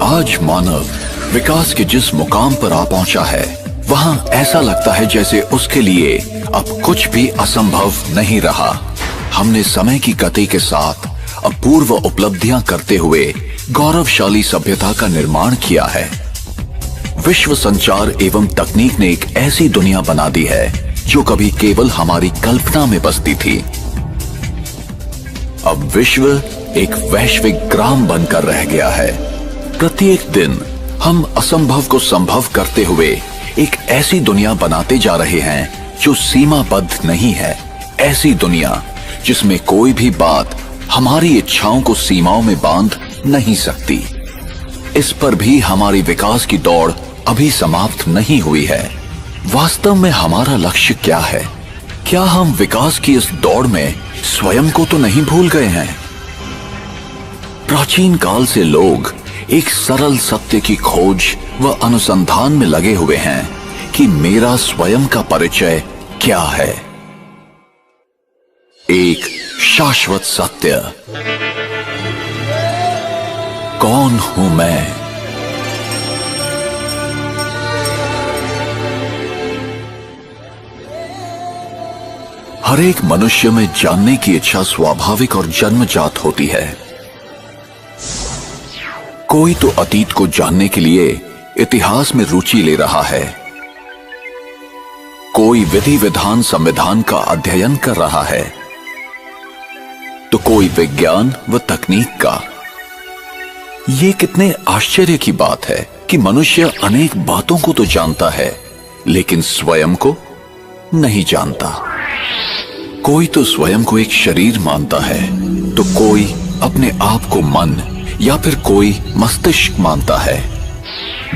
आज मानव विकास के जिस मुकाम पर आ पहुंचा है, वहां ऐसा लगता है जैसे उसके लिए अब कुछ भी असंभव नहीं रहा। हमने समय की गति के साथ अपूर्व उपलब्धियां करते हुए गौरवशाली सभ्यता का निर्माण किया है। विश्व संचार एवं तकनीक ने एक ऐसी दुनिया बना दी है जो कभी केवल हमारी कल्पना में बसती थी। अब विश्व एक वैश्विक ग्राम बनकर रह गया है। प्रत्येक दिन हम असंभव को संभव करते हुए एक ऐसी दुनिया बनाते जा रहे हैं जो सीमाबद्ध नहीं है। ऐसी दुनिया जिसमें कोई भी बात हमारी इच्छाओं को सीमाओं में बांध नहीं सकती। इस पर भी हमारी विकास की दौड़ अभी समाप्त नहीं हुई है। वास्तव में हमारा लक्ष्य क्या है? क्या हम विकास की इस दौड़ में स्वयं को तो नहीं भूल गए हैं? प्राचीन काल से लोग एक सरल सत्य की खोज व अनुसंधान में लगे हुए हैं कि मेरा स्वयं का परिचय क्या है। एक शाश्वत सत्य, कौन हूं मैं? हर एक मनुष्य में जानने की इच्छा स्वाभाविक और जन्मजात होती है। कोई तो अतीत को जानने के लिए इतिहास में रुचि ले रहा है, कोई विधि विधान संविधान का अध्ययन कर रहा है, तो कोई विज्ञान व तकनीक का। ये कितने आश्चर्य की बात है कि मनुष्य अनेक बातों को तो जानता है लेकिन स्वयं को नहीं जानता। कोई तो स्वयं को एक शरीर मानता है, तो कोई अपने आप को मन या फिर कोई मस्तिष्क मानता है।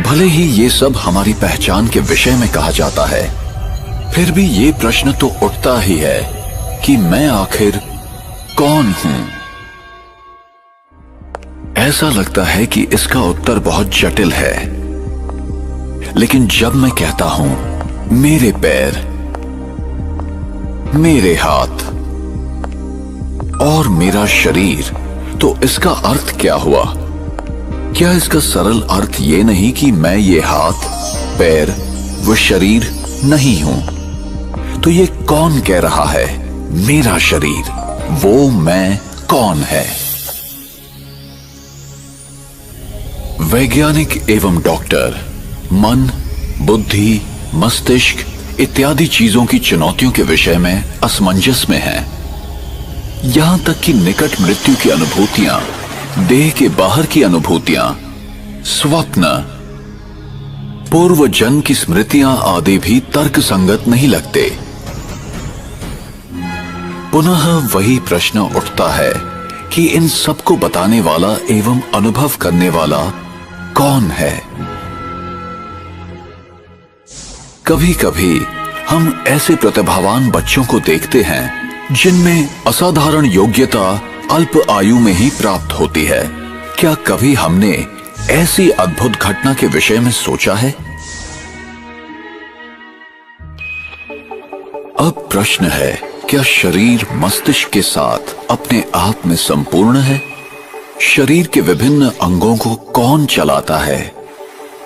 भले ही ये सब हमारी पहचान के विषय में कहा जाता है, फिर भी ये प्रश्न तो उठता ही है कि मैं आखिर कौन हूं? ऐसा लगता है कि इसका उत्तर बहुत जटिल है, लेकिन जब मैं कहता हूं मेरे पैर, मेरे हाथ और मेरा शरीर, तो इसका अर्थ क्या हुआ? क्या इसका सरल अर्थ ये नहीं कि मैं ये हाथ, पैर व शरीर नहीं हूं? तो ये कौन कह रहा है मेरा शरीर? वो मैं कौन है? वैज्ञानिक एवं डॉक्टर मन, बुद्धि, मस्तिष्क इत्यादि चीजों की चुनौतियों के विषय में असमंजस में हैं। यहां तक कि निकट मृत्यु की अनुभूतियां, देह के बाहर की अनुभूतियां, स्वप्न, पूर्व जन्म की स्मृतियां आदि भी तर्क संगत नहीं लगते। पुनः वही प्रश्न उठता है कि इन सबको बताने वाला एवं अनुभव करने वाला कौन है? कभी कभी हम ऐसे प्रतिभावान बच्चों को देखते हैं जिनमें असाधारण योग्यता अल्प आयु में ही प्राप्त होती है। क्या कभी हमने ऐसी अद्भुत घटना के विषय में सोचा है? अब प्रश्न है, क्या शरीर मस्तिष्क के साथ अपने आप में संपूर्ण है? शरीर के विभिन्न अंगों को कौन चलाता है?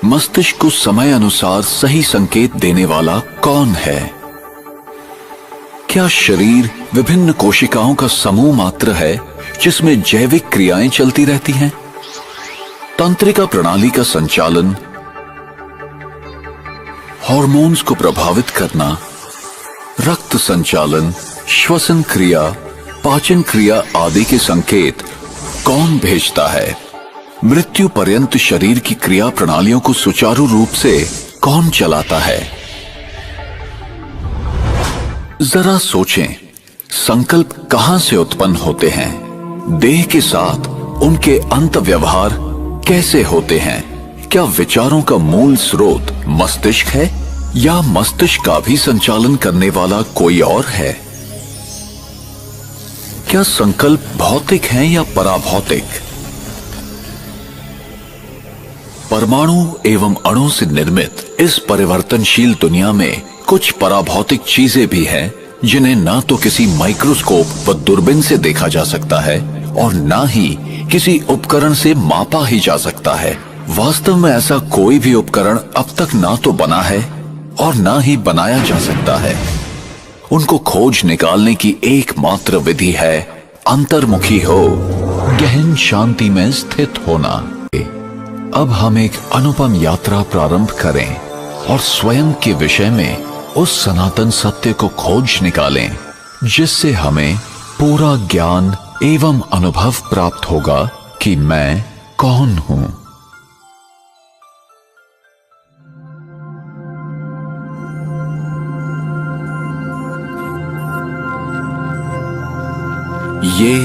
मस्तिष्क को समय अनुसार सही संकेत देने वाला कौन है? क्या शरीर विभिन्न कोशिकाओं का समूह मात्र है जिसमें जैविक क्रियाएं चलती रहती हैं? तंत्रिका प्रणाली का संचालन, हार्मोन्स को प्रभावित करना, रक्त संचालन, श्वसन क्रिया, पाचन क्रिया आदि के संकेत कौन भेजता है? मृत्यु पर्यंत शरीर की क्रिया प्रणालियों को सुचारू रूप से कौन चलाता है? जरा सोचें, संकल्प कहां से उत्पन्न होते हैं? देह के साथ उनके अंत व्यवहार कैसे होते हैं? क्या विचारों का मूल स्रोत मस्तिष्क है या मस्तिष्क का भी संचालन करने वाला कोई और है? क्या संकल्प भौतिक हैं या पराभौतिक? परमाणु एवं अणु से निर्मित इस परिवर्तनशील दुनिया में कुछ पराभौतिक चीजें भी हैं जिन्हें ना तो किसी माइक्रोस्कोप व दूरबीन से देखा जा सकता है और ना ही किसी उपकरण से मापा ही जा सकता है। वास्तव में ऐसा कोई भी उपकरण अब तक ना तो बना है और ना ही बनाया जा सकता है। उनको खोज निकालने की एकमात्र विधि है अंतर्मुखी हो, गहन शांति में स्थित होना। अब हम एक अनुपम यात्रा प्रारंभ करें और स्वयं के विषय में उस सनातन सत्य को खोज निकालें जिससे हमें पूरा ज्ञान एवं अनुभव प्राप्त होगा कि मैं कौन हूं। ये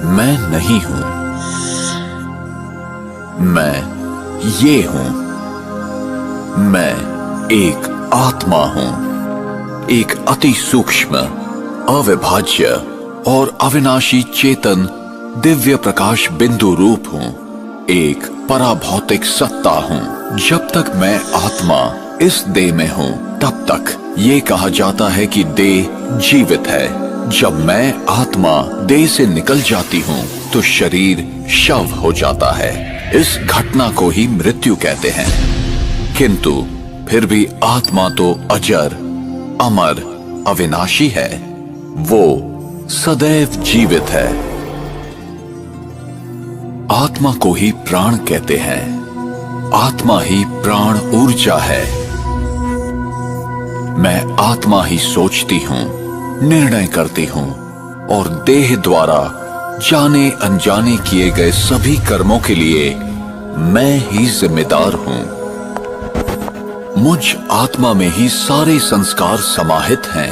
मैं नहीं हूं, मैं ये हूं। मैं एक आत्मा हूं, एक अति सूक्ष्म, अविभाज्य और अविनाशी चेतन दिव्य प्रकाश बिंदु रूप हूं, एक पराभौतिक सत्ता हूं। जब तक मैं आत्मा इस देह में हूं तब तक ये कहा जाता है कि देह जीवित है। जब मैं आत्मा देह से निकल जाती हूं तो शरीर शव हो जाता है। इस घटना को ही मृत्यु कहते हैं। किंतु फिर भी आत्मा तो अजर, अमर, अविनाशी है। वो सदैव जीवित है। आत्मा को ही प्राण कहते हैं। आत्मा ही प्राण ऊर्जा है। मैं आत्मा ही सोचती हूं, निर्णय करती हूं और देह द्वारा जाने अनजाने किए गए सभी कर्मों के लिए मैं ही जिम्मेदार हूं। मुझ आत्मा में ही सारे संस्कार समाहित हैं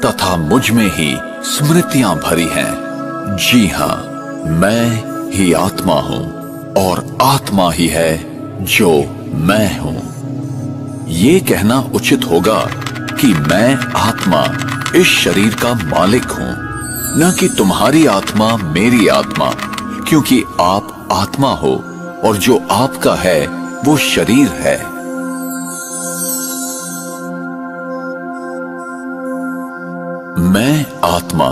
तथा मुझ में ही स्मृतियां भरी हैं। जी हां, मैं ही आत्मा हूं और आत्मा ही है जो मैं हूं। ये कहना उचित होगा कि मैं आत्मा इस शरीर का मालिक हूं, न कि तुम्हारी आत्मा मेरी आत्मा, क्योंकि आप आत्मा हो और जो आपका है वो शरीर है। मैं आत्मा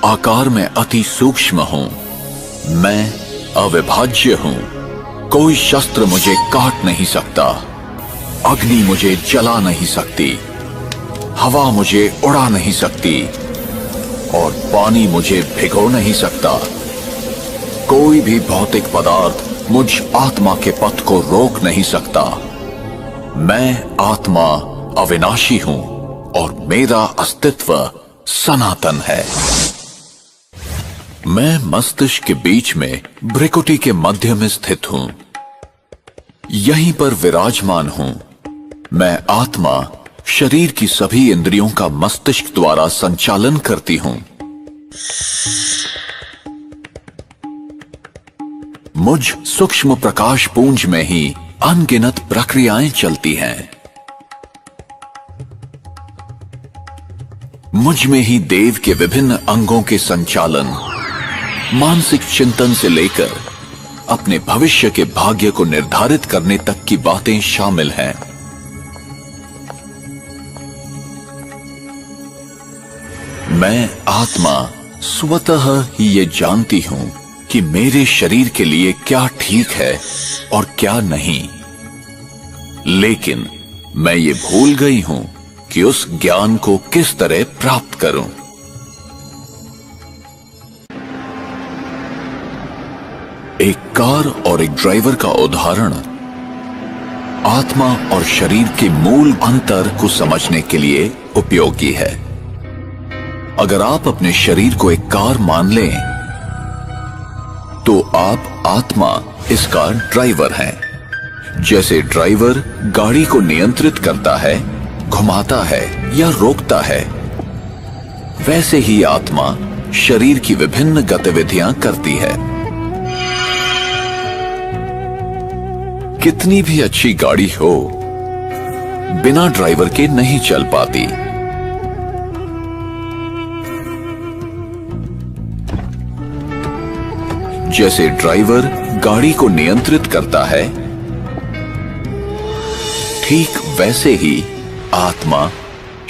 आकार में अति सूक्ष्म हूं। मैं अविभाज्य हूं। कोई शस्त्र मुझे काट नहीं सकता, अग्नि मुझे जला नहीं सकती, हवा मुझे उड़ा नहीं सकती और पानी मुझे भिगो नहीं सकता। कोई भी भौतिक पदार्थ मुझ आत्मा के पथ को रोक नहीं सकता। मैं आत्मा अविनाशी हूं और मेरा अस्तित्व सनातन है। मैं मस्तिष्क के बीच में भ्रिकुटी के मध्य में स्थित हूं। यहीं पर विराजमान हूं। मैं आत्मा शरीर की सभी इंद्रियों का मस्तिष्क द्वारा संचालन करती हूं। मुझ सूक्ष्म प्रकाश पुंज में ही अनगिनत प्रक्रियाएं चलती हैं। मुझ में ही देव के विभिन्न अंगों के संचालन, मानसिक चिंतन से लेकर अपने भविष्य के भाग्य को निर्धारित करने तक की बातें शामिल हैं। मैं आत्मा स्वतः ही ये जानती हूं कि मेरे शरीर के लिए क्या ठीक है और क्या नहीं, लेकिन मैं ये भूल गई हूं कि उस ज्ञान को किस तरह प्राप्त करूं। एक कार और एक ड्राइवर का उदाहरण आत्मा और शरीर के मूल अंतर को समझने के लिए उपयोगी है। अगर आप अपने शरीर को एक कार मान लें तो आप आत्मा इसका ड्राइवर हैं। जैसे ड्राइवर गाड़ी को नियंत्रित करता है, घुमाता है या रोकता है, वैसे ही आत्मा शरीर की विभिन्न गतिविधियां करती है। कितनी भी अच्छी गाड़ी हो, बिना ड्राइवर के नहीं चल पाती। जैसे ड्राइवर गाड़ी को नियंत्रित करता है, ठीक वैसे ही आत्मा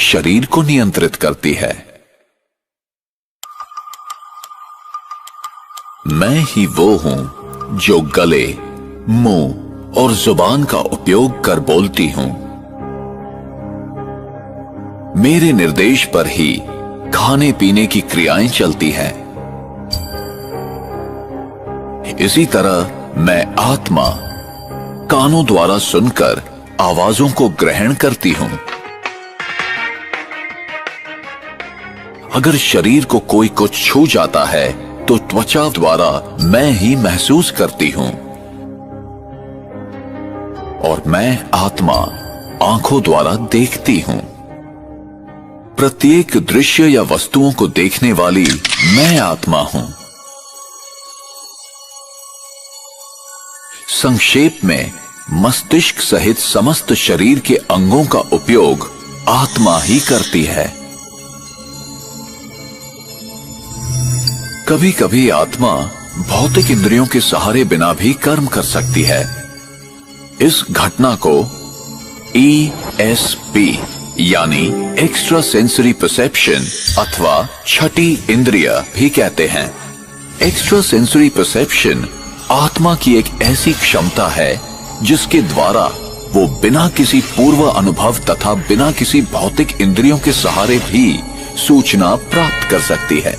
शरीर को नियंत्रित करती है। मैं ही वो हूं जो गले, मुंह और जुबान का उपयोग कर बोलती हूं। मेरे निर्देश पर ही खाने पीने की क्रियाएं चलती हैं। इसी तरह मैं आत्मा कानों द्वारा सुनकर आवाजों को ग्रहण करती हूं। अगर शरीर को कोई कुछ छू जाता है तो त्वचा द्वारा मैं ही महसूस करती हूं। और मैं आत्मा आंखों द्वारा देखती हूं। प्रत्येक दृश्य या वस्तुओं को देखने वाली मैं आत्मा हूं। संक्षेप में मस्तिष्क सहित समस्त शरीर के अंगों का उपयोग आत्मा ही करती है। कभी कभी आत्मा भौतिक इंद्रियों के सहारे बिना भी कर्म कर सकती है। इस घटना को ESP यानी एक्स्ट्रा सेंसरी परसेप्शन अथवा छठी इंद्रिय भी कहते हैं। एक्स्ट्रा सेंसरी परसेप्शन आत्मा की एक ऐसी क्षमता है जिसके द्वारा वो बिना किसी पूर्व अनुभव तथा बिना किसी भौतिक इंद्रियों के सहारे भी सूचना प्राप्त कर सकती है,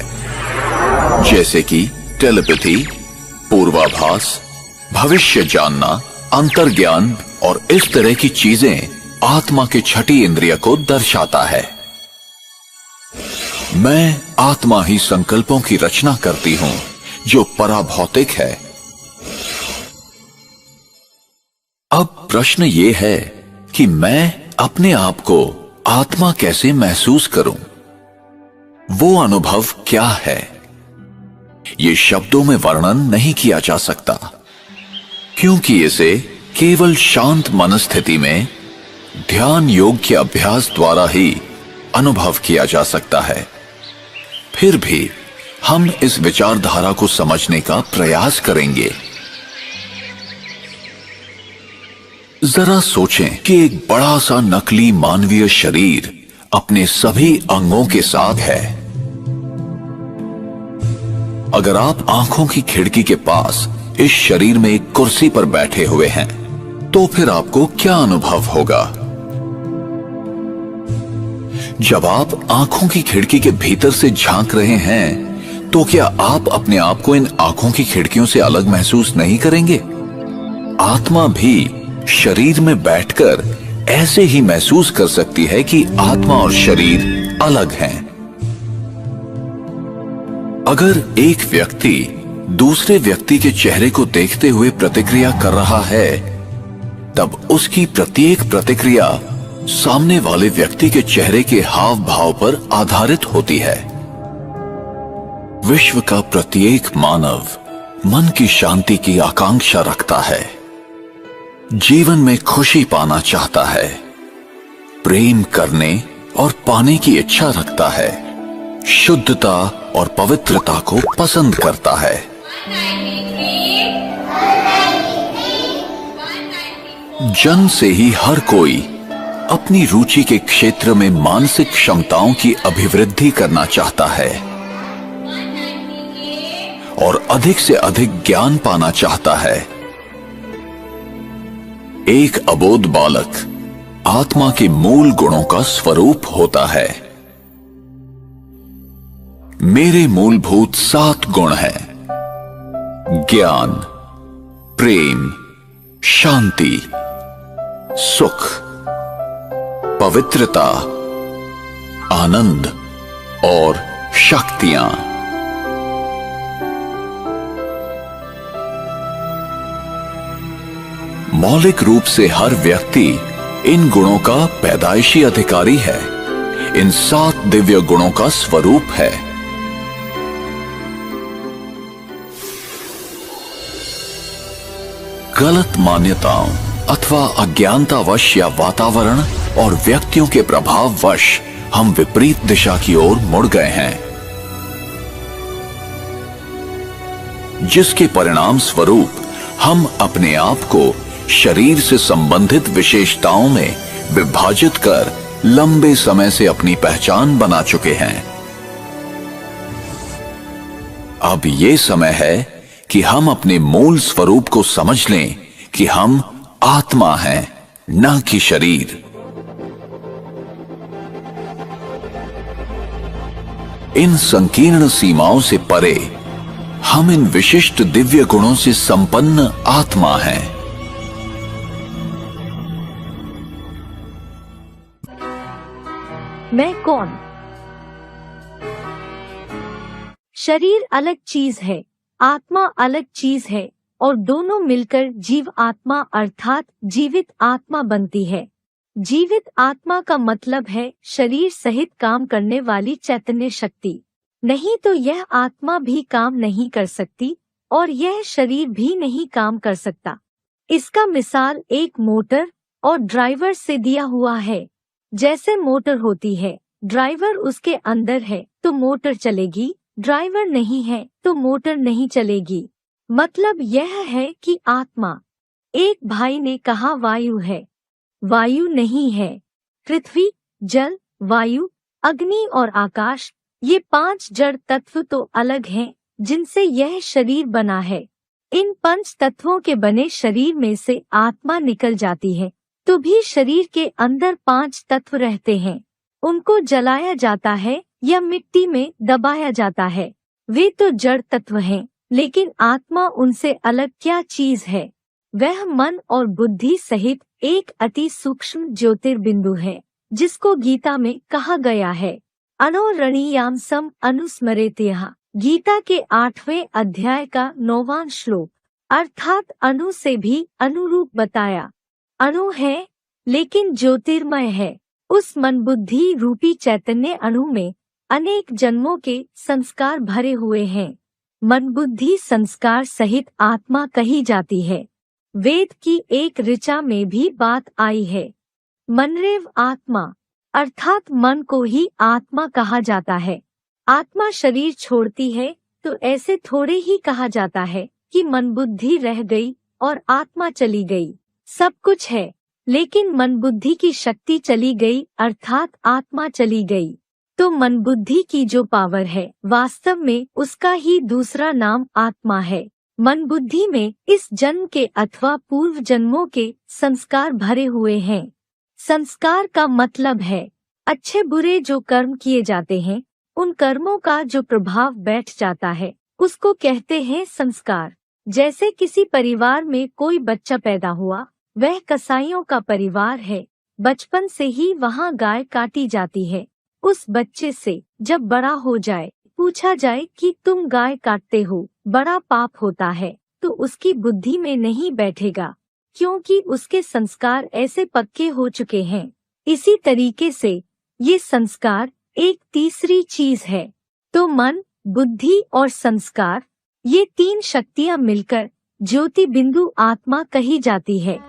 जैसे कि टेलीपैथी, पूर्वाभास, भविष्य जानना, अंतर्ज्ञान और इस तरह की चीजें आत्मा के छठी इंद्रिय को दर्शाता है। मैं आत्मा ही संकल्पों की रचना करती हूं जो पराभौतिक है। अब प्रश्न ये है कि मैं अपने आप को आत्मा कैसे महसूस करूं? वो अनुभव क्या है? ये शब्दों में वर्णन नहीं किया जा सकता, क्योंकि इसे केवल शांत मनस्थिति में ध्यान योग के अभ्यास द्वारा ही अनुभव किया जा सकता है। फिर भी हम इस विचारधारा को समझने का प्रयास करेंगे। जरा सोचें कि एक बड़ा सा नकली मानवीय शरीर अपने सभी अंगों के साथ है। अगर आप आंखों की खिड़की के पास इस शरीर में एक कुर्सी पर बैठे हुए हैं, तो फिर आपको क्या अनुभव होगा? जब आप आंखों की खिड़की के भीतर से झांक रहे हैं, तो क्या आप अपने आप को इन आंखों की खिड़कियों से अलग महसूस नहीं करेंगे? आत्मा भी शरीर में बैठकर ऐसे ही महसूस कर सकती है कि आत्मा और शरीर अलग हैं। अगर एक व्यक्ति दूसरे व्यक्ति के चेहरे को देखते हुए प्रतिक्रिया कर रहा है, तब उसकी प्रत्येक प्रतिक्रिया सामने वाले व्यक्ति के चेहरे के हाव भाव पर आधारित होती है। विश्व का प्रत्येक मानव मन की शांति की आकांक्षा रखता है, जीवन में खुशी पाना चाहता है, प्रेम करने और पाने की इच्छा रखता है, शुद्धता और पवित्रता को पसंद करता है। जन्म से ही हर कोई अपनी रुचि के क्षेत्र में मानसिक क्षमताओं की अभिवृद्धि करना चाहता है और अधिक से अधिक ज्ञान पाना चाहता है। एक अबोध बालक आत्मा के मूल गुणों का स्वरूप होता है। मेरे मूलभूत 7 गुण हैं: ज्ञान, प्रेम, शांति, सुख, पवित्रता, आनंद और शक्तियां। मौलिक रूप से हर व्यक्ति इन गुणों का पैदाइशी अधिकारी है। इन 7 दिव्य गुणों का स्वरूप है। गलत मान्यताओं अथवा अज्ञानतावश या वातावरण और व्यक्तियों के प्रभाववश हम विपरीत दिशा की ओर मुड़ गए हैं, जिसके परिणाम स्वरूप हम अपने आप को शरीर से संबंधित विशेषताओं में विभाजित कर लंबे समय से अपनी पहचान बना चुके हैं। अब ये समय है कि हम अपने मूल स्वरूप को समझ लें कि हम आत्मा है, न कि शरीर। इन संकीर्ण सीमाओं से परे हम इन विशिष्ट दिव्य गुणों से संपन्न आत्मा हैं। मैं कौन? शरीर अलग चीज है, आत्मा अलग चीज है, और दोनों मिलकर जीव आत्मा अर्थात जीवित आत्मा बनती है। जीवित आत्मा का मतलब है शरीर सहित काम करने वाली चैतन्य शक्ति। नहीं तो यह आत्मा भी काम नहीं कर सकती और यह शरीर भी नहीं काम कर सकता। इसका मिसाल एक मोटर और ड्राइवर से दिया हुआ है। जैसे मोटर होती है, ड्राइवर उसके अंदर है तो मोटर चलेगी, ड्राइवर नहीं है तो मोटर नहीं चलेगी। मतलब यह है कि आत्मा। एक भाई ने कहा वायु है। वायु नहीं है। पृथ्वी, जल, वायु, अग्नि और आकाश, ये 5 जड़ तत्व तो अलग हैं, जिनसे यह शरीर बना है। इन 5 तत्वों के बने शरीर में से आत्मा निकल जाती है तो भी शरीर के अंदर 5 तत्व रहते हैं। उनको जलाया जाता है या मिट्टी में दबाया जाता है। वे तो जड़ तत्व हैं, लेकिन आत्मा उनसे अलग क्या चीज है? वह मन और बुद्धि सहित एक अति सूक्ष्म ज्योतिर्बिंदु है, जिसको गीता में कहा गया है अणोरणीयाम सम अनुस्मरेत्यः। गीता के 8वें अध्याय का 9वां श्लोक। अर्थात अणु से भी अनुरूप बताया। अणु है लेकिन ज्योतिर्मय है। उस मन बुद्धि रूपी चैतन्य अणु में अनेक जन्मों के संस्कार भरे हुए हैं। मन बुद्धि संस्कार सहित आत्मा कही जाती है। वेद की एक ऋचा में भी बात आई है। मनरेव आत्मा, अर्थात मन को ही आत्मा कहा जाता है। आत्मा शरीर छोड़ती है तो ऐसे थोड़े ही कहा जाता है कि मन बुद्धि रह गई और आत्मा चली गई। सब कुछ है, लेकिन मन बुद्धि की शक्ति चली गई अर्थात आत्मा चली गई। तो मन बुद्धि की जो पावर है, वास्तव में उसका ही दूसरा नाम आत्मा है। मन बुद्धि में इस जन्म के अथवा पूर्व जन्मों के संस्कार भरे हुए हैं। संस्कार का मतलब है अच्छे बुरे जो कर्म किए जाते हैं, उन कर्मों का जो प्रभाव बैठ जाता है, उसको कहते हैं संस्कार। जैसे किसी परिवार में कोई बच्चा पैदा हुआ, वह कसाईयों का परिवार है। बचपन से ही वहाँ गाय काटी जाती है। उस बच्चे से जब बड़ा हो जाए, पूछा जाए कि तुम गाय काटते हो, बड़ा पाप होता है, तो उसकी बुद्धि में नहीं बैठेगा, क्योंकि उसके संस्कार ऐसे पक्के हो चुके हैं। इसी तरीके से ये संस्कार एक तीसरी चीज है। तो मन, बुद्धि और संस्कार, ये 3 शक्तियाँ मिलकर ज्योति बिंदु आत्मा कही जाती है।